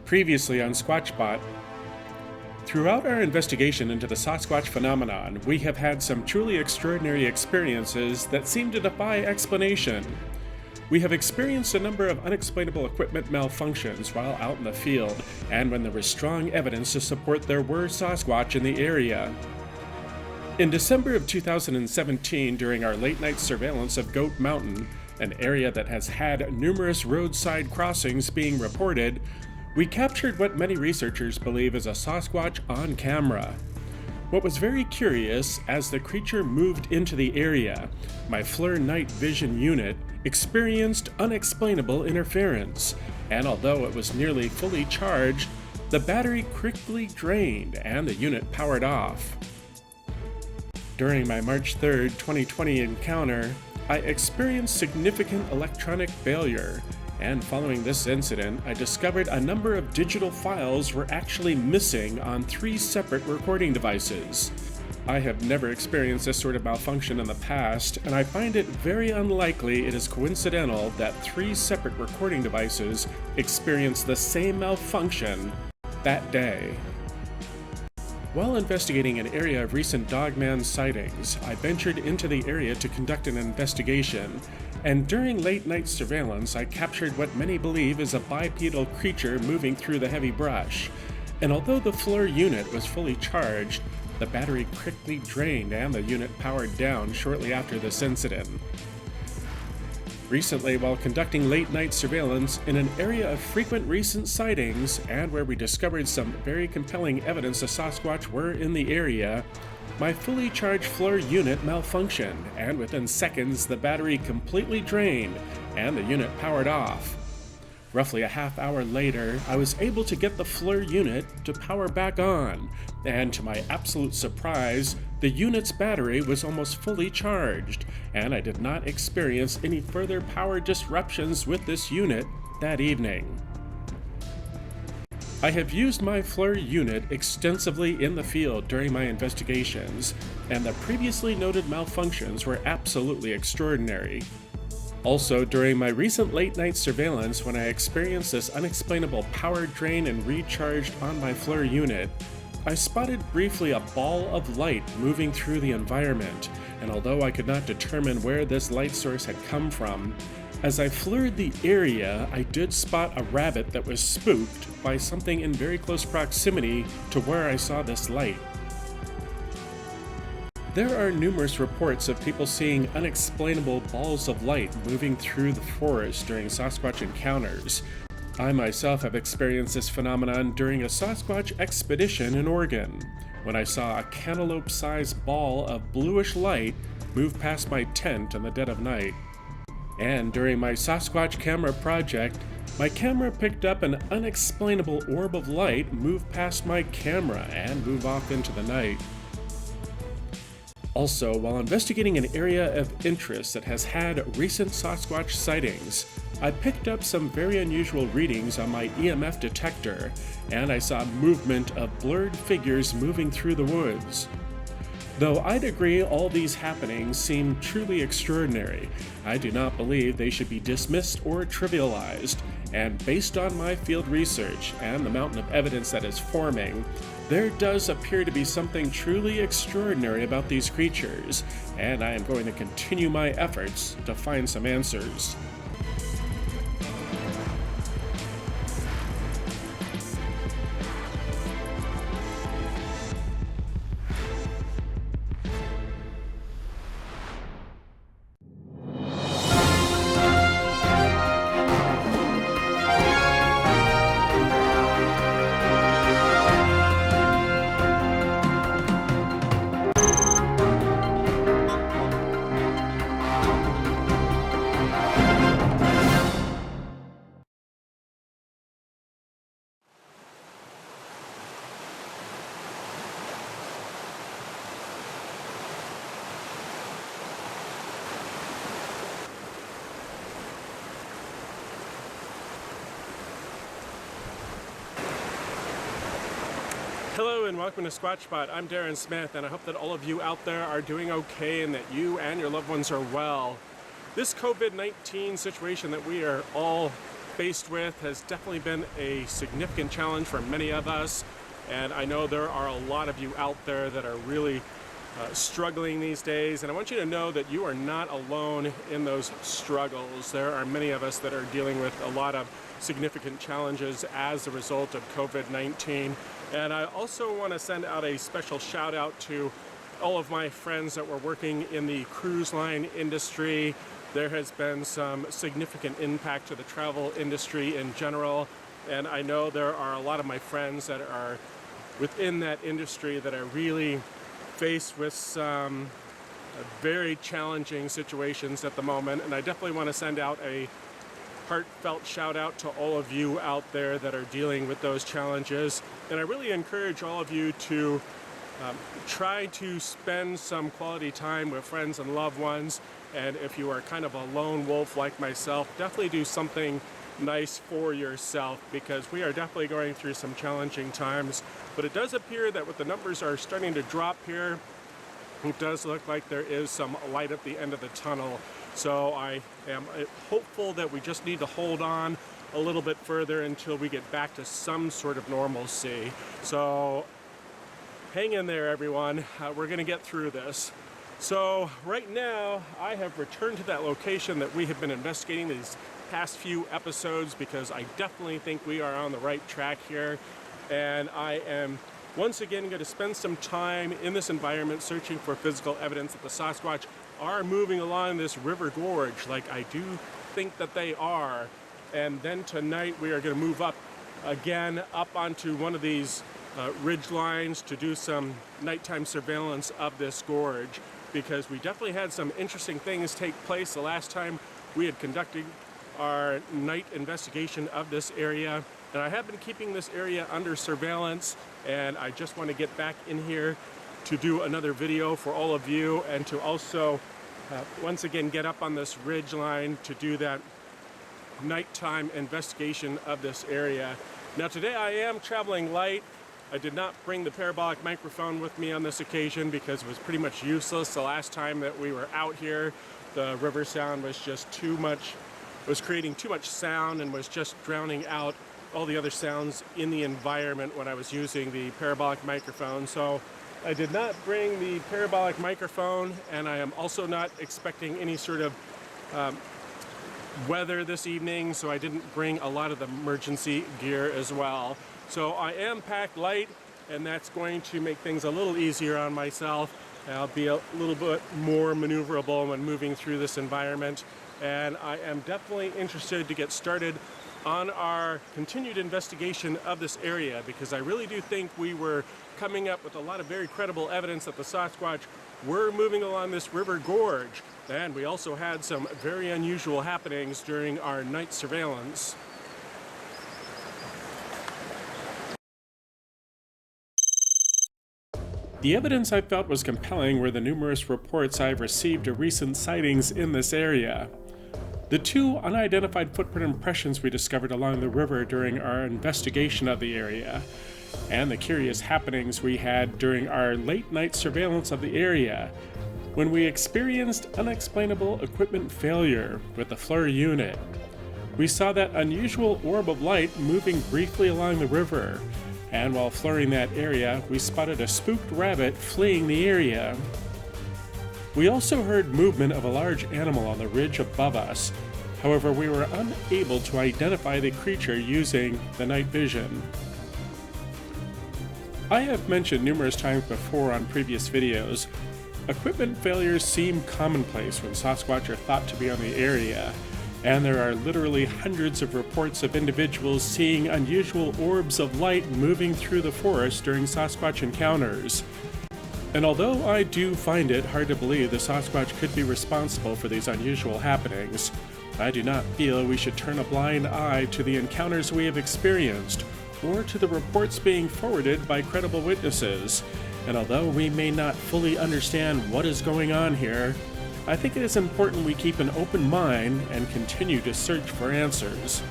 Previously on SquatchSpot, throughout our investigation into the Sasquatch phenomenon, we have had some truly extraordinary experiences that seem to defy explanation. We have experienced a number of unexplainable equipment malfunctions while out in the field, and when there was strong evidence to support there were Sasquatch in the area. In December of 2017, during our late-night surveillance of Goat Mountain, an area that has had numerous roadside crossings being reported, we captured what many researchers believe is a Sasquatch on camera. What was very curious, as the creature moved into the area, my FLIR night vision unit experienced unexplainable interference, and although it was nearly fully charged, the battery quickly drained and the unit powered off. During my March 3, 2020 encounter, I experienced significant electronic failure, and following this incident, I discovered a number of digital files were actually missing on 3 separate recording devices. I have never experienced this sort of malfunction in the past, and I find it very unlikely it is coincidental that 3 separate recording devices experienced the same malfunction that day. While investigating an area of recent dogman sightings, I ventured into the area to conduct an investigation, and during late-night surveillance, I captured what many believe is a bipedal creature moving through the heavy brush. And although the FLIR unit was fully charged, the battery quickly drained and the unit powered down shortly after this incident. Recently, while conducting late-night surveillance in an area of frequent recent sightings, and where we discovered some very compelling evidence the Sasquatch were in the area, my fully charged FLIR unit malfunctioned, and within seconds the battery completely drained and the unit powered off. Roughly a half hour later, I was able to get the FLIR unit to power back on, and to my absolute surprise, the unit's battery was almost fully charged, and I did not experience any further power disruptions with this unit that evening. I have used my FLIR unit extensively in the field during my investigations, and the previously noted malfunctions were absolutely extraordinary. Also, during my recent late-night surveillance when I experienced this unexplainable power drain and recharged on my FLIR unit, I spotted briefly a ball of light moving through the environment, and although I could not determine where this light source had come from, as I FLIR'd the area, I did spot a rabbit that was spooked by something in very close proximity to where I saw this light. There are numerous reports of people seeing unexplainable balls of light moving through the forest during Sasquatch encounters. I myself have experienced this phenomenon during a Sasquatch expedition in Oregon, when I saw a cantaloupe-sized ball of bluish light move past my tent in the dead of night. And during my Sasquatch camera project, my camera picked up an unexplainable orb of light move past my camera and move off into the night. Also, while investigating an area of interest that has had recent Sasquatch sightings, I picked up some very unusual readings on my EMF detector, and I saw movement of blurred figures moving through the woods. Though I'd agree all these happenings seem truly extraordinary, I do not believe they should be dismissed or trivialized, and based on my field research and the mountain of evidence that is forming, there does appear to be something truly extraordinary about these creatures, and I am going to continue my efforts to find some answers. Hello and welcome to SquatchSpot. I'm Darren Smith, and I hope that all of you out there are doing okay and that you and your loved ones are well. This COVID-19 situation that we are all faced with has definitely been a significant challenge for many of us, and I know there are a lot of you out there that are really struggling these days, and I want you to know that you are not alone in those struggles. There are many of us that are dealing with a lot of significant challenges as a result of COVID-19, and I also want to send out a special shout out to all of my friends that were working in the cruise line industry. There has been some significant impact to the travel industry in general, and I know there are a lot of my friends that are within that industry that are really faced with some very challenging situations at the moment, and I definitely want to send out a heartfelt shout out to all of you out there that are dealing with those challenges. And I really encourage all of you to try to spend some quality time with friends and loved ones, and if you are kind of a lone wolf like myself, definitely do something nice for yourself, because we are definitely going through some challenging times. But it does appear that with the numbers are starting to drop here, it does look like there is some light at the end of the tunnel. So I am hopeful that we just need to hold on a little bit further until we get back to some sort of normalcy. So hang in there, everyone. We're going to get through this. So right now I have returned to that location that we have been investigating these past few episodes, because I definitely think we are on the right track here, and I am once again going to spend some time in this environment searching for physical evidence that the Sasquatch are moving along this river gorge, like I do think that they are. And then tonight we are going to move up again up onto one of these ridge lines to do some nighttime surveillance of this gorge, because we definitely had some interesting things take place the last time we had conducted our night investigation of this area. And I have been keeping this area under surveillance, and I just want to get back in here to do another video for all of you, and to also once again get up on this ridge line to do that nighttime investigation of this area. Now today I am traveling light. I did not bring the parabolic microphone with me on this occasion because it was pretty much useless the last time that we were out here. The river sound was just too much, was creating too much sound and was just drowning out all the other sounds in the environment when I was using the parabolic microphone. So I did not bring the parabolic microphone, and I am also not expecting any sort of weather this evening, so I didn't bring a lot of the emergency gear as well. So I am packed light, and that's going to make things a little easier on myself. I'll be a little bit more maneuverable when moving through this environment, and I am definitely interested to get started on our continued investigation of this area, because I really do think we were coming up with a lot of very credible evidence that the Sasquatch were moving along this river gorge. And we also had some very unusual happenings during our night surveillance. The evidence I felt was compelling were the numerous reports I've received of recent sightings in this area. The two unidentified footprint impressions we discovered along the river during our investigation of the area, and the curious happenings we had during our late night surveillance of the area, when we experienced unexplainable equipment failure with the FLIR unit. We saw that unusual orb of light moving briefly along the river, and while FLIRing that area, we spotted a spooked rabbit fleeing the area. We also heard movement of a large animal on the ridge above us. However, we were unable to identify the creature using the night vision. I have mentioned numerous times before on previous videos, equipment failures seem commonplace when Sasquatch are thought to be on the area, and there are literally hundreds of reports of individuals seeing unusual orbs of light moving through the forest during Sasquatch encounters. And although I do find it hard to believe the Sasquatch could be responsible for these unusual happenings, I do not feel we should turn a blind eye to the encounters we have experienced, or to the reports being forwarded by credible witnesses. And although we may not fully understand what is going on here, I think it is important we keep an open mind and continue to search for answers.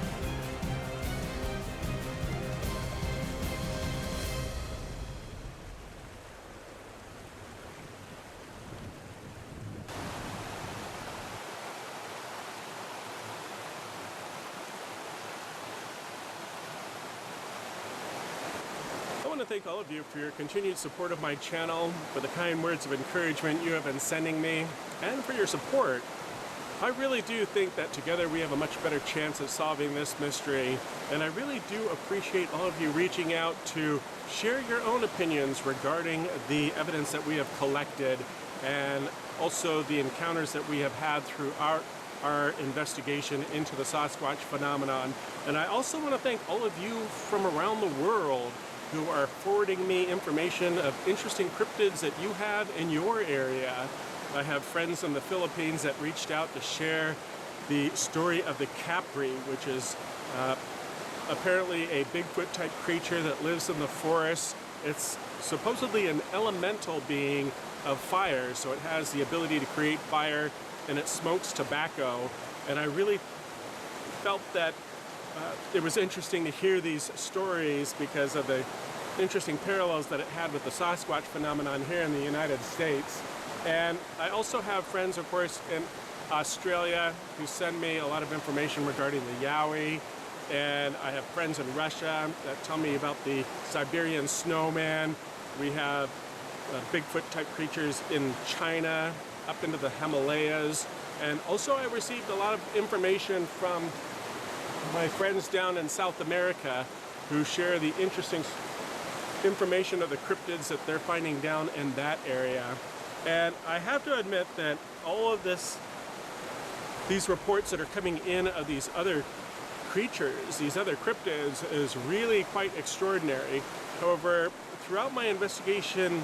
to thank all of you for your continued support of my channel, for the kind words of encouragement you have been sending me, and for your support. I really do think that together we have a much better chance of solving this mystery, and I really do appreciate all of you reaching out to share your own opinions regarding the evidence that we have collected and also the encounters that we have had throughout our investigation into the Sasquatch phenomenon. And I also want to thank all of you from around the world who are forwarding me information of interesting cryptids that you have in your area. I have friends in the Philippines that reached out to share the story of the Capri, which is apparently a Bigfoot type creature that lives in the forest. It's supposedly an elemental being of fire, so it has the ability to create fire, and it smokes tobacco. And I really felt that it was interesting to hear these stories because of the interesting parallels that it had with the Sasquatch phenomenon here in the United States. And I also have friends, of course, in Australia who send me a lot of information regarding the Yowie. And I have friends in Russia that tell me about the Siberian snowman. We have Bigfoot type creatures in China, up into the Himalayas. And also I received a lot of information from my friends down in South America who share the interesting information of the cryptids that they're finding down in that area. And I have to admit that all of these reports that are coming in of these other creatures, these other cryptids, is really quite extraordinary. However, throughout my investigation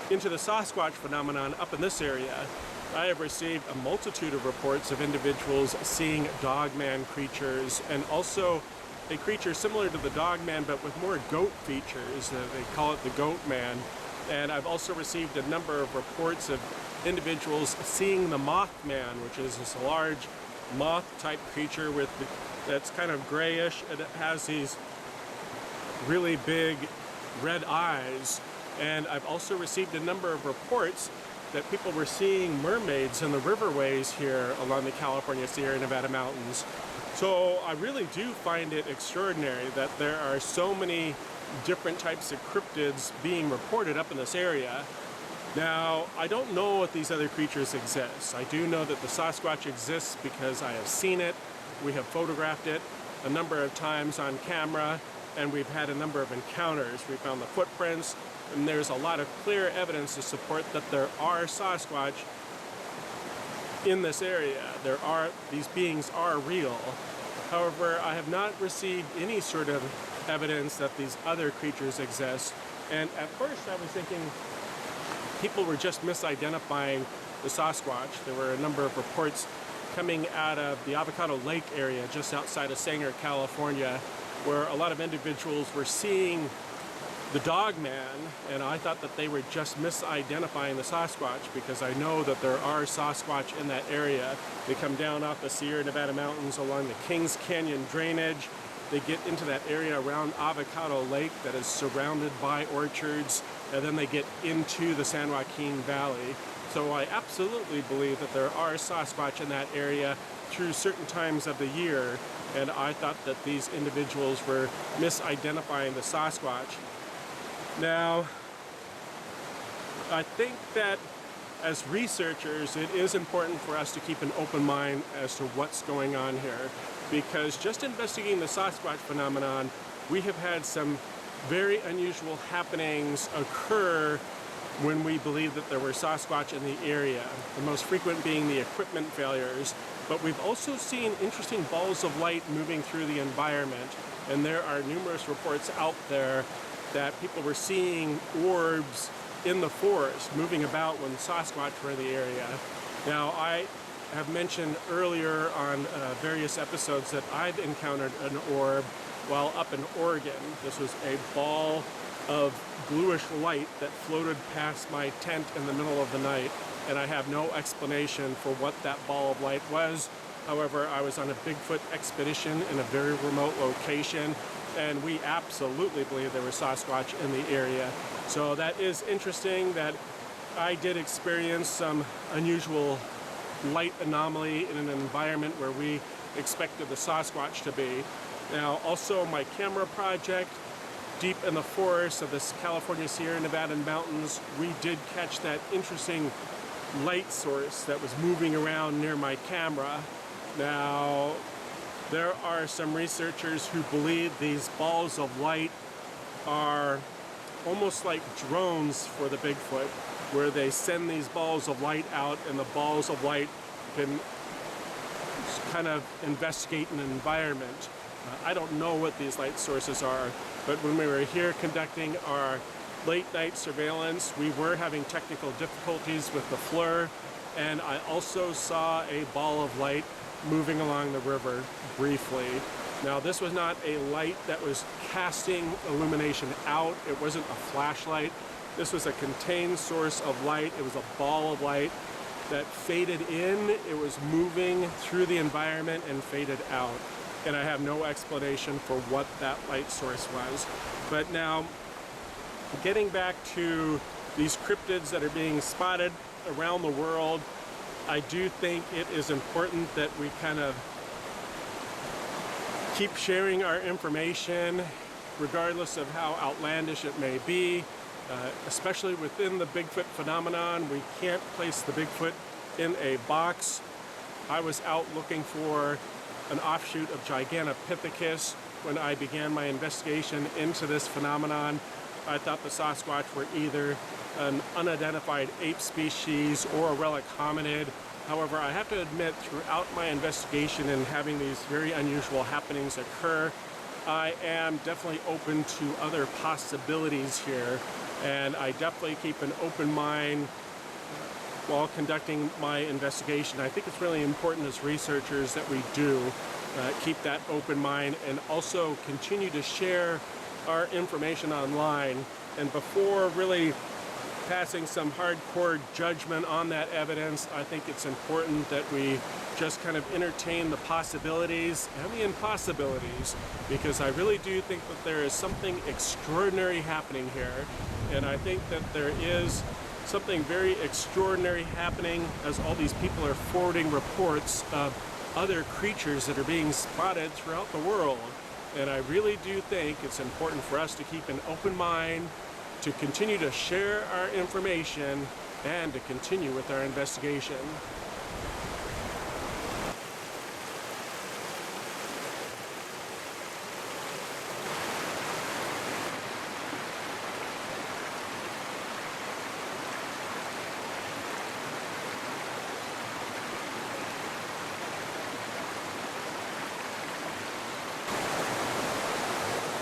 into the Sasquatch phenomenon up in this area, I have received a multitude of reports of individuals seeing dogman creatures, and also a creature similar to the dogman but with more goat features. They call it the goat man. And I've also received a number of reports of individuals seeing the Mothman, which is this large moth-type creature that's kind of grayish, and it has these really big red eyes. And I've also received a number of reports that people were seeing mermaids in the riverways here along the California Sierra Nevada mountains. So I really do find it extraordinary that there are so many different types of cryptids being reported up in this area. Now, I don't know if these other creatures exist. I do know that the Sasquatch exists because I have seen it. We have photographed it a number of times on camera, and we've had a number of encounters. We found the footprints, and there's a lot of clear evidence to support that there are Sasquatch in this area. These beings are real. However, I have not received any sort of evidence that these other creatures exist. And at first I was thinking people were just misidentifying the Sasquatch. There were a number of reports coming out of the Avocado Lake area just outside of Sanger, California, where a lot of individuals were seeing the Dogman, and I thought that they were just misidentifying the Sasquatch because I know that there are Sasquatch in that area. They come down off the Sierra Nevada mountains along the Kings Canyon drainage. They get into that area around Avocado Lake that is surrounded by orchards, and then they get into the San Joaquin Valley. So I absolutely believe that there are Sasquatch in that area through certain times of the year, and I thought that these individuals were misidentifying the Sasquatch. Now, I think that as researchers, it is important for us to keep an open mind as to what's going on here, because just investigating the Sasquatch phenomenon, we have had some very unusual happenings occur when we believe that there were Sasquatch in the area, the most frequent being the equipment failures. But we've also seen interesting balls of light moving through the environment, and there are numerous reports out there that people were seeing orbs in the forest moving about when Sasquatch were in the area. Now, I have mentioned earlier on various episodes that I've encountered an orb while up in Oregon. This was a ball of bluish light that floated past my tent in the middle of the night, and I have no explanation for what that ball of light was. However, I was on a Bigfoot expedition in a very remote location, and we absolutely believe there was Sasquatch in the area. So that is interesting that I did experience some unusual light anomaly in an environment where we expected the Sasquatch to be. Now, also my camera project deep in the forest of this California Sierra Nevada mountains, we did catch that interesting light source that was moving around near my camera. Now, there are some researchers who believe these balls of light are almost like drones for the Bigfoot, where they send these balls of light out and the balls of light can kind of investigate an environment. I don't know what these light sources are, but when we were here conducting our late night surveillance, we were having technical difficulties with the FLIR, and I also saw a ball of light moving along the river briefly. Now, this was not a light that was casting illumination out. It wasn't a flashlight. This was a contained source of light. It was a ball of light that faded in. It was moving through the environment and faded out. And I have no explanation for what that light source was. But now, getting back to these cryptids that are being spotted around the world, I do think it is important that we kind of keep sharing our information, regardless of how outlandish it may be, especially within the Bigfoot phenomenon. We can't place the Bigfoot in a box. I was out looking for an offshoot of Gigantopithecus when I began my investigation into this phenomenon. I thought the Sasquatch were either an unidentified ape species or a relic hominid. However, I have to admit, throughout my investigation and having these very unusual happenings occur, I am definitely open to other possibilities here, and I definitely keep an open mind while conducting my investigation. I think it's really important as researchers that we do keep that open mind and also continue to share our information online. And before really passing some hardcore judgment on that evidence, I think it's important that we just kind of entertain the possibilities and the impossibilities, because I really do think that there is something extraordinary happening here. And I think that there is something very extraordinary happening as all these people are forwarding reports of other creatures that are being spotted throughout the world. And I really do think it's important for us to keep an open mind, to continue to share our information, and to continue with our investigation.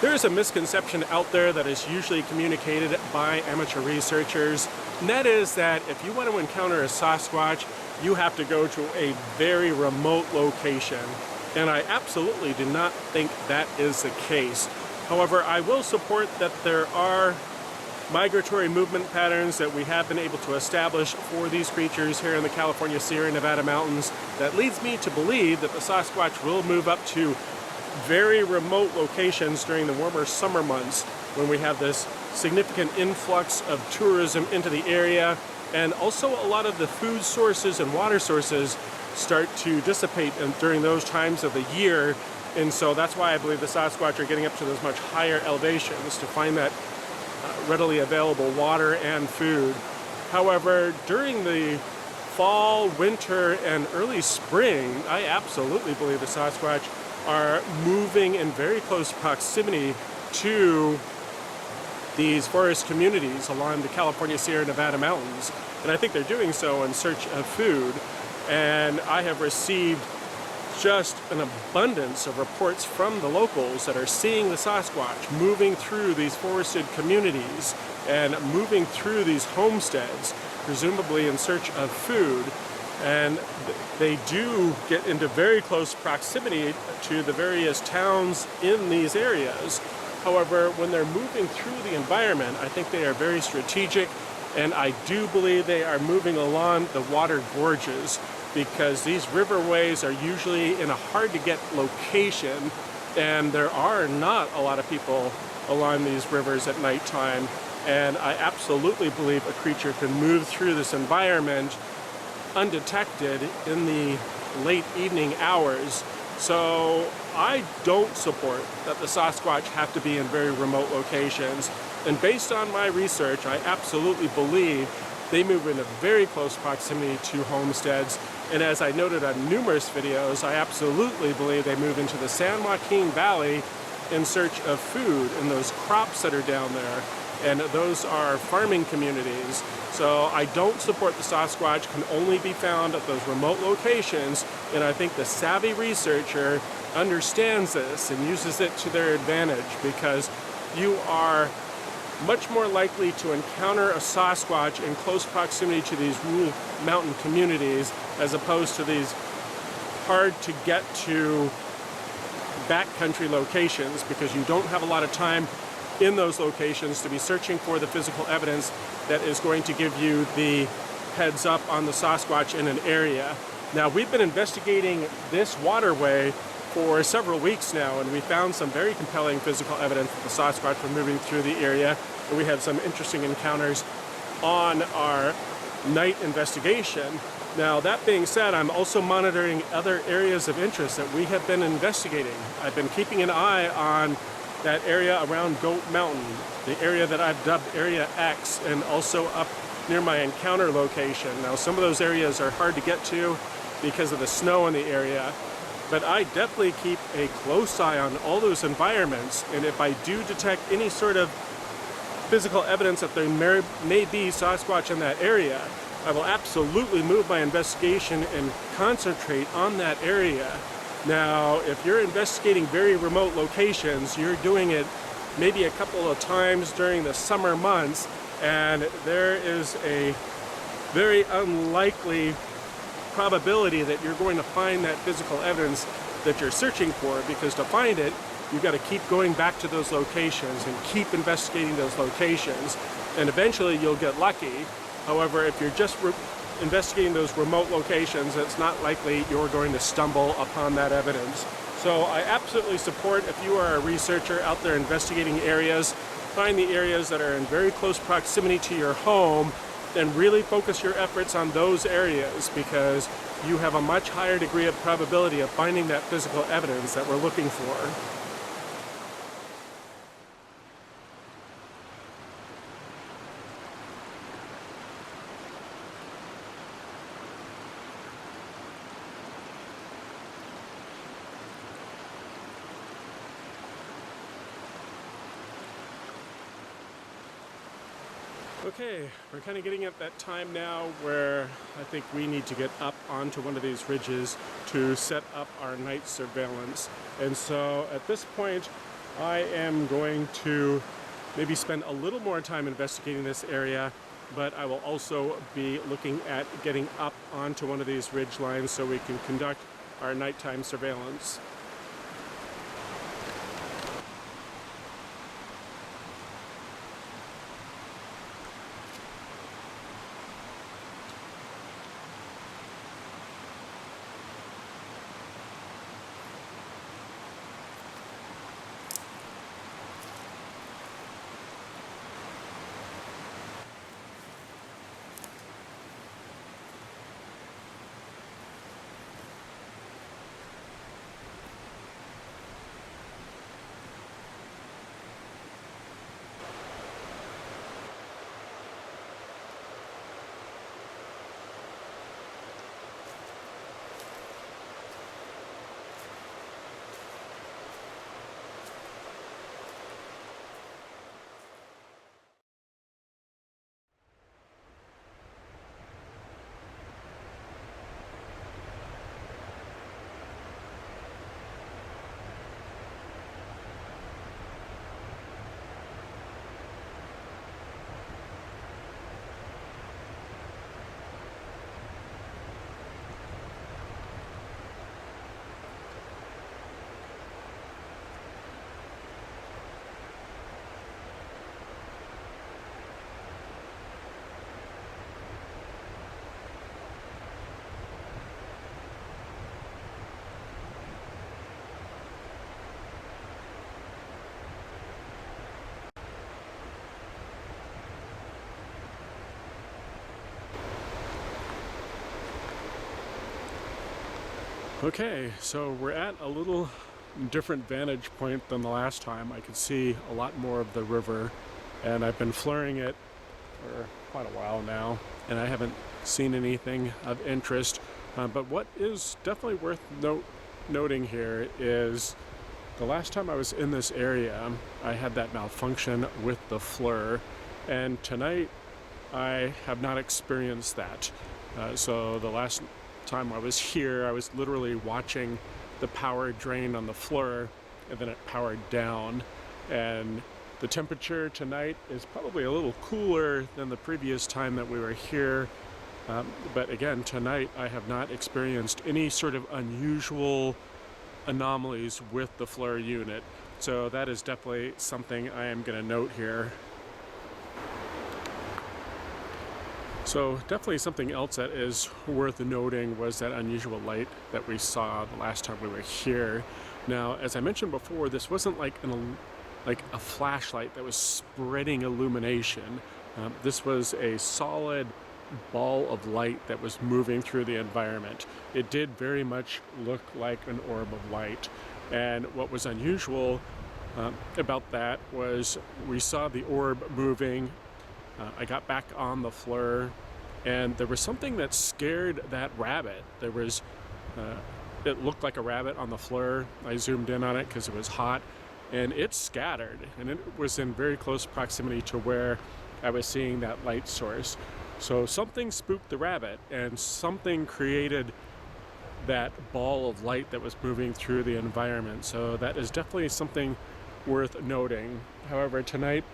There is a misconception out there that is usually communicated by amateur researchers, and that is that if you want to encounter a Sasquatch, you have to go to a very remote location. And I absolutely do not think that is the case. However, I will support that there are migratory movement patterns that we have been able to establish for these creatures here in the California Sierra Nevada mountains that leads me to believe that the Sasquatch will move up to very remote locations during the warmer summer months when we have this significant influx of tourism into the area, and also a lot of the food sources and water sources start to dissipate during those times of the year. And so that's why I believe the Sasquatch are getting up to those much higher elevations to find that readily available water and food. However, during the fall, winter, and early spring, I absolutely believe the Sasquatch are moving in very close proximity to these forest communities along the California Sierra Nevada mountains. And I think they're doing so in search of food. And I have received just an abundance of reports from the locals that are seeing the Sasquatch moving through these forested communities and moving through these homesteads, presumably in search of food. And they do get into very close proximity to the various towns in these areas. However, when they're moving through the environment, I think they are very strategic, and I do believe they are moving along the water gorges, because these riverways are usually in a hard-to-get location, and there are not a lot of people along these rivers at nighttime. And I absolutely believe a creature can move through this environment undetected in the late evening hours So I don't support that the Sasquatch have to be in very remote locations. And based on my research, I absolutely believe they move in a very close proximity to homesteads. And as I noted on numerous videos, I absolutely believe they move into the San Joaquin Valley in search of food and those crops that are down there. And those are farming communities. So I don't support the Sasquatch can only be found at those remote locations. And I think the savvy researcher understands this and uses it to their advantage, because you are much more likely to encounter a Sasquatch in close proximity to these rural mountain communities as opposed to these hard to get to backcountry locations, because you don't have a lot of time in those locations to be searching for the physical evidence that is going to give you the heads up on the Sasquatch in an area. Now, we've been investigating this waterway for several weeks now, and we found some very compelling physical evidence that the Sasquatch were moving through the area, and we had some interesting encounters on our night investigation. Now, that being said, I'm also monitoring other areas of interest that we have been investigating. I've been keeping an eye on that area around Goat Mountain, the area that I've dubbed Area X, and also up near my encounter location. Now, some of those areas are hard to get to because of the snow in the area, but I definitely keep a close eye on all those environments, and if I do detect any sort of physical evidence that there may be Sasquatch in that area, I will absolutely move my investigation and concentrate on that area. Now, if you're investigating very remote locations, you're doing it maybe a couple of times during the summer months, and there is a very unlikely probability that you're going to find that physical evidence that you're searching for, because to find it, you've got to keep going back to those locations and keep investigating those locations, and eventually you'll get lucky. However, if you're just investigating those remote locations, it's not likely you're going to stumble upon that evidence. So I absolutely support, if you are a researcher out there investigating areas, find the areas that are in very close proximity to your home, and really focus your efforts on those areas, because you have a much higher degree of probability of finding that physical evidence that we're looking for. Okay, we're kind of getting at that time now where I think we need to get up onto one of these ridges to set up our night surveillance. And so at this point, I am going to maybe spend a little more time investigating this area, but I will also be looking at getting up onto one of these ridge lines so we can conduct our nighttime surveillance. Okay, so we're at a little different vantage point than the last time. I could see a lot more of the river, and I've been fluoring it for quite a while now, and I haven't seen anything of interest. But what is definitely worth noting here is the last time I was in this area, I had that malfunction with the FLIR, and tonight I have not experienced that. So the last time I was here, I was literally watching the power drain on the FLIR, and then it powered down. And the temperature tonight is probably a little cooler than the previous time that we were here. But again, tonight I have not experienced any sort of unusual anomalies with the FLIR unit. So that is definitely something I am going to note here. So definitely something else that is worth noting was that unusual light that we saw the last time we were here. Now, as I mentioned before, this wasn't like a flashlight that was spreading illumination. This was a solid ball of light that was moving through the environment. It did very much look like an orb of light. And what was unusual about that was we saw the orb moving. I got back on the FLIR, and there was something that scared that rabbit. There was, it looked like a rabbit on the FLIR. I zoomed in on it because it was hot, and it scattered, and it was in very close proximity to where I was seeing that light source. So something spooked the rabbit, and something created that ball of light that was moving through the environment. So that is definitely something worth noting. However, tonight,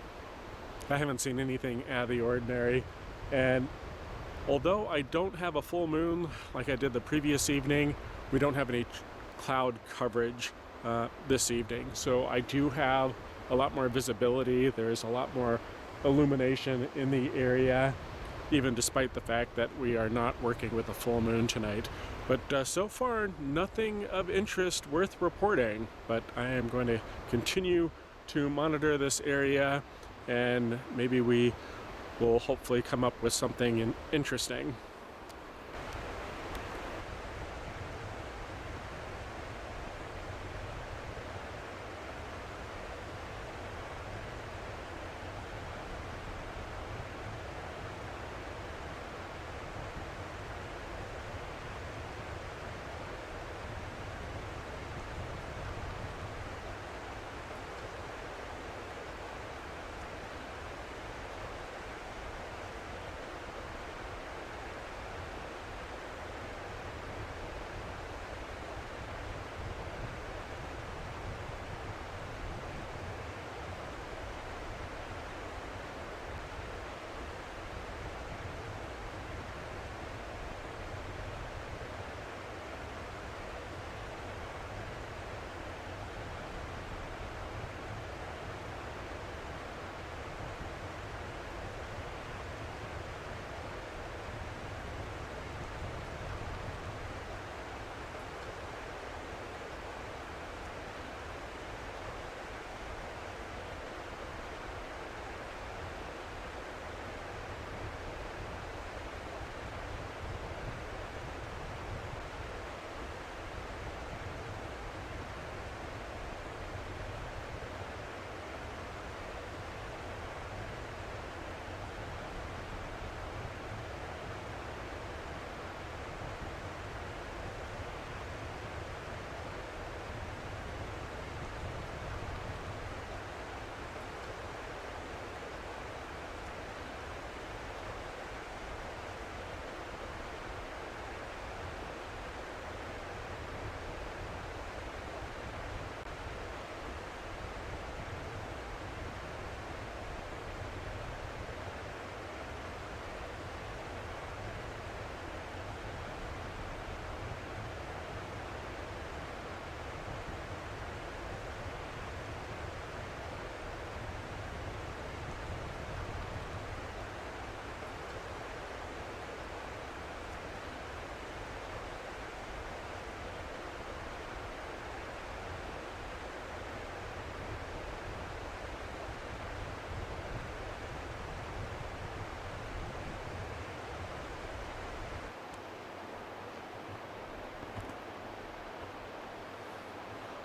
I haven't seen anything out of the ordinary, and although I don't have a full moon like I did the previous evening, we don't have any cloud coverage this evening, so I do have a lot more visibility. There's a lot more illumination in the area, even despite the fact that we are not working with a full moon tonight. But so far, nothing of interest worth reporting, but I am going to continue to monitor this area, and maybe we will hopefully come up with something interesting.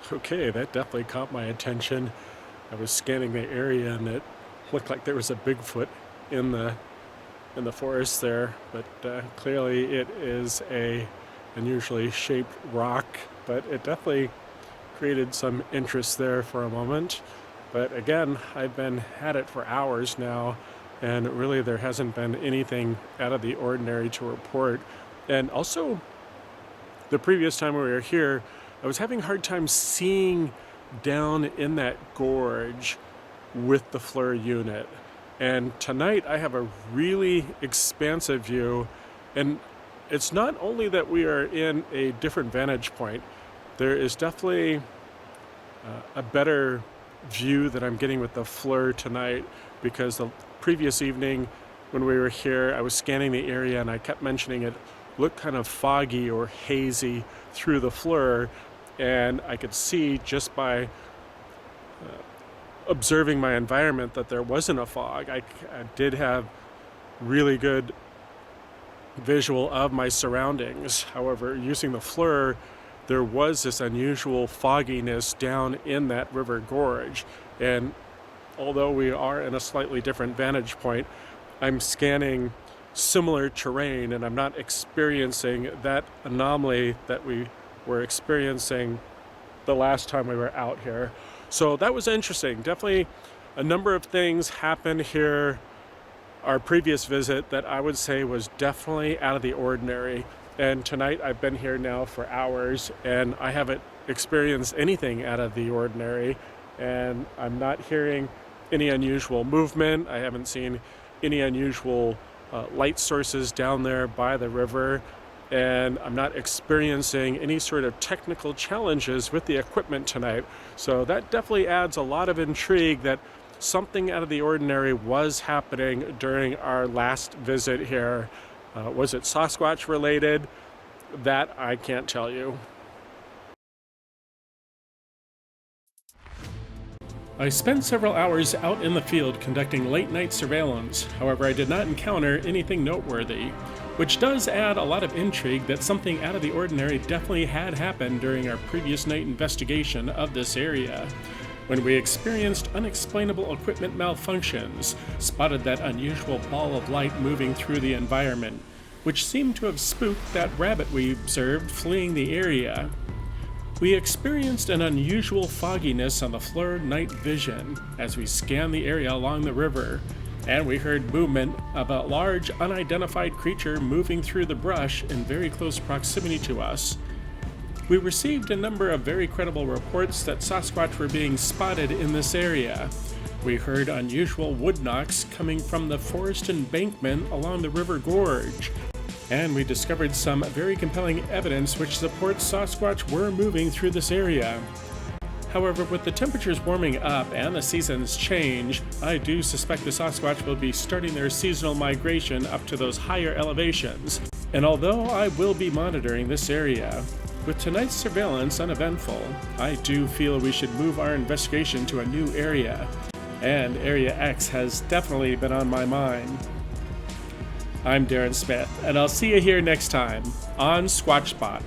Okay, that definitely caught my attention. I was scanning the area and it looked like there was a Bigfoot in the forest there, but clearly it is a unusually shaped rock, but it definitely created some interest there for a moment. But again, I've been at it for hours now, and really there hasn't been anything out of the ordinary to report. And also, the previous time we were here, I was having a hard time seeing down in that gorge with the FLIR unit. And tonight I have a really expansive view, and it's not only that we are in a different vantage point, there is definitely a better view that I'm getting with the FLIR tonight, because the previous evening when we were here, I was scanning the area and I kept mentioning it looked kind of foggy or hazy through the FLIR, and I could see just by observing my environment that there wasn't a fog. I did have really good visual of my surroundings. However, using the FLIR, there was this unusual fogginess down in that river gorge. And although we are in a slightly different vantage point, I'm scanning similar terrain and I'm not experiencing that anomaly that we were experiencing the last time we were out here. So that was interesting. Definitely a number of things happened here our previous visit that I would say was definitely out of the ordinary. And tonight I've been here now for hours and I haven't experienced anything out of the ordinary, and I'm not hearing any unusual movement. I haven't seen any unusual light sources down there by the river, and I'm not experiencing any sort of technical challenges with the equipment tonight. So that definitely adds a lot of intrigue that something out of the ordinary was happening during our last visit here. Was it Sasquatch related? That I can't tell you. I spent several hours out in the field conducting late night surveillance. However, I did not encounter anything noteworthy, which does add a lot of intrigue that something out of the ordinary definitely had happened during our previous night investigation of this area, when we experienced unexplainable equipment malfunctions, spotted that unusual ball of light moving through the environment, which seemed to have spooked that rabbit we observed fleeing the area. We experienced an unusual fogginess on the FLIR night vision as we scanned the area along the river, and we heard movement of a large unidentified creature moving through the brush in very close proximity to us. We received a number of very credible reports that Sasquatch were being spotted in this area. We heard unusual wood knocks coming from the forest embankment along the river gorge, and we discovered some very compelling evidence which supports Sasquatch were moving through this area. However, with the temperatures warming up and the seasons change, I do suspect the Sasquatch will be starting their seasonal migration up to those higher elevations. And although I will be monitoring this area, with tonight's surveillance uneventful, I do feel we should move our investigation to a new area. And Area X has definitely been on my mind. I'm Darren Smith, and I'll see you here next time on SquatchSpot.